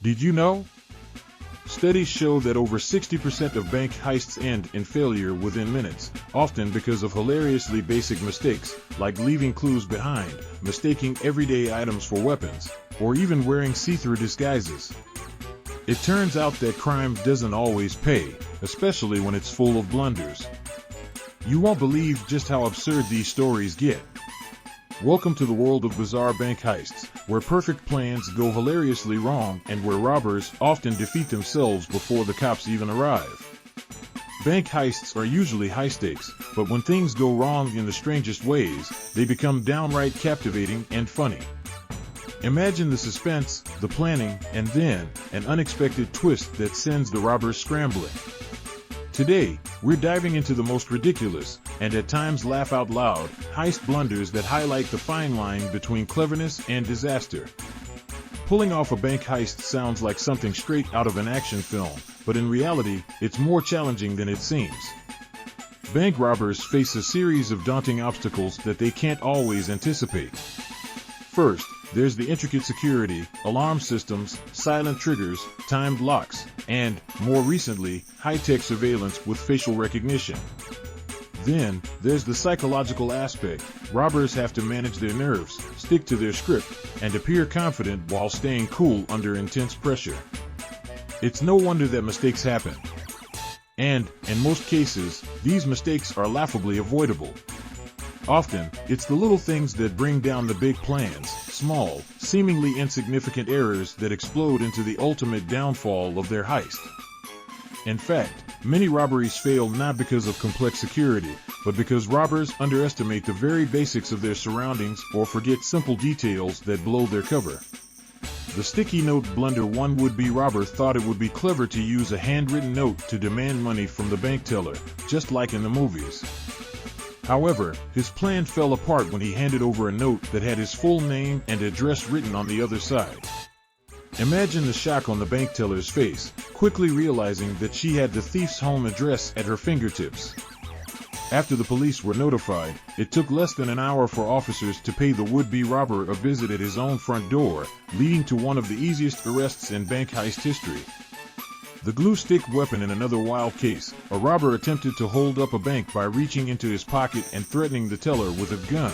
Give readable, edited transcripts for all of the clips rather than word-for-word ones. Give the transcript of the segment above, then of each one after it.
Did you know? Studies show that over 60% of bank heists end in failure within minutes, often because of hilariously basic mistakes, like leaving clues behind, mistaking everyday items for weapons, or even wearing see-through disguises. It turns out that crime doesn't always pay, especially when it's full of blunders. You won't believe just how absurd these stories get. Welcome to the world of bizarre bank heists, where perfect plans go hilariously wrong and where robbers often defeat themselves before the cops even arrive. Bank heists are usually high stakes, but when things go wrong in the strangest ways, they become downright captivating and funny. Imagine the suspense, the planning, and then an unexpected twist that sends the robbers scrambling. Today, we're diving into the most ridiculous, and at times laugh out loud, heist blunders that highlight the fine line between cleverness and disaster. Pulling off a bank heist sounds like something straight out of an action film, but in reality, it's more challenging than it seems. Bank robbers face a series of daunting obstacles that they can't always anticipate. First, there's the intricate security, alarm systems, silent triggers, timed locks, and, more recently, high-tech surveillance with facial recognition. Then, there's the psychological aspect. Robbers have to manage their nerves, stick to their script, and appear confident while staying cool under intense pressure. It's no wonder that mistakes happen. And, in most cases, these mistakes are laughably avoidable. Often, it's the little things that bring down the big plans, small, seemingly insignificant errors that explode into the ultimate downfall of their heist. In fact, many robberies fail not because of complex security, but because robbers underestimate the very basics of their surroundings or forget simple details that blow their cover. The sticky note blunder: one would-be robber thought it would be clever to use a handwritten note to demand money from the bank teller, just like in the movies. However, his plan fell apart when he handed over a note that had his full name and address written on the other side. Imagine the shock on the bank teller's face, quickly realizing that she had the thief's home address at her fingertips. After the police were notified, it took less than an hour for officers to pay the would-be robber a visit at his own front door, leading to one of the easiest arrests in bank heist history. The glue stick weapon: in another wild case, a robber attempted to hold up a bank by reaching into his pocket and threatening the teller with a gun.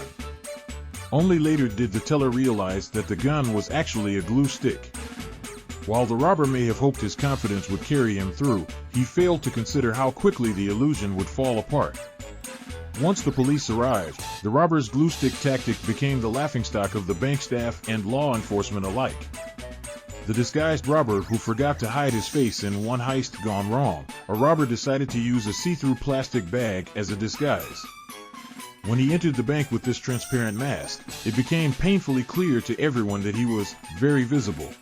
Only later did the teller realize that the gun was actually a glue stick. While the robber may have hoped his confidence would carry him through, he failed to consider how quickly the illusion would fall apart. Once the police arrived, the robber's glue stick tactic became the laughingstock of the bank staff and law enforcement alike. The disguised robber who forgot to hide his face in one heist gone wrong, a robber decided to use a see-through plastic bag as a disguise. When he entered the bank with this transparent mask, it became painfully clear to everyone that he was very visible.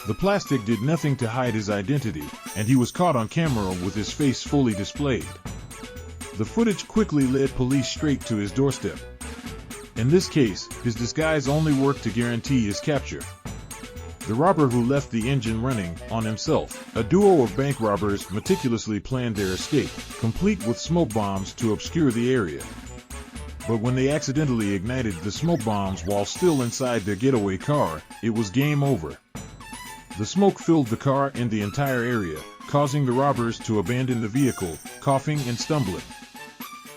The plastic did nothing to hide his identity, and he was caught on camera with his face fully displayed. The footage quickly led police straight to his doorstep. In this case, his disguise only worked to guarantee his capture. The robber who left the engine running on himself. A duo of bank robbers meticulously planned their escape, complete with smoke bombs to obscure the area. But when they accidentally ignited the smoke bombs while still inside their getaway car, it was game over. The smoke filled the car and the entire area, causing the robbers to abandon the vehicle, coughing and stumbling.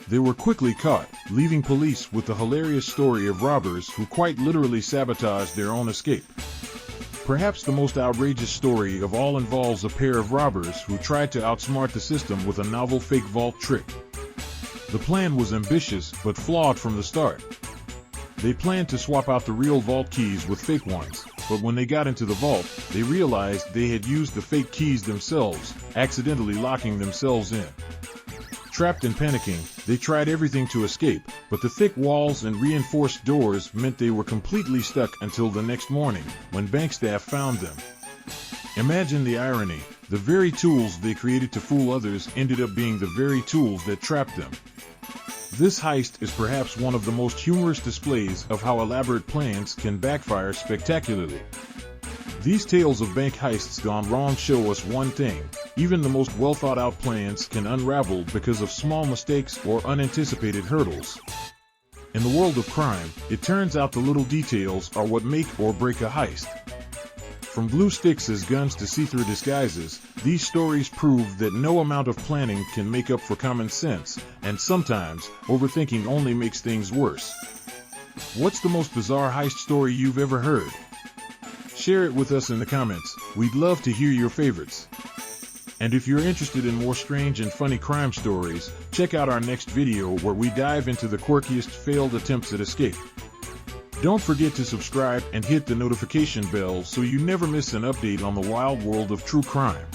They were quickly caught, leaving police with the hilarious story of robbers who quite literally sabotaged their own escape. Perhaps the most outrageous story of all involves a pair of robbers who tried to outsmart the system with a novel fake vault trick. The plan was ambitious but flawed from the start. They planned to swap out the real vault keys with fake ones, but when they got into the vault, they realized they had used the fake keys themselves, accidentally locking themselves in. Trapped and panicking, they tried everything to escape, but the thick walls and reinforced doors meant they were completely stuck until the next morning, when bank staff found them. Imagine the irony: the very tools they created to fool others ended up being the very tools that trapped them. This heist is perhaps one of the most humorous displays of how elaborate plans can backfire spectacularly. These tales of bank heists gone wrong show us one thing: even the most well-thought-out plans can unravel because of small mistakes or unanticipated hurdles. In the world of crime, it turns out the little details are what make or break a heist. From glue sticks as guns to see-through disguises, these stories prove that no amount of planning can make up for common sense, and sometimes, overthinking only makes things worse. What's the most bizarre heist story you've ever heard? Share it with us in the comments. We'd love to hear your favorites. And if you're interested in more strange and funny crime stories, check out our next video where we dive into the quirkiest failed attempts at escape. Don't forget to subscribe and hit the notification bell so you never miss an update on the wild world of true crime.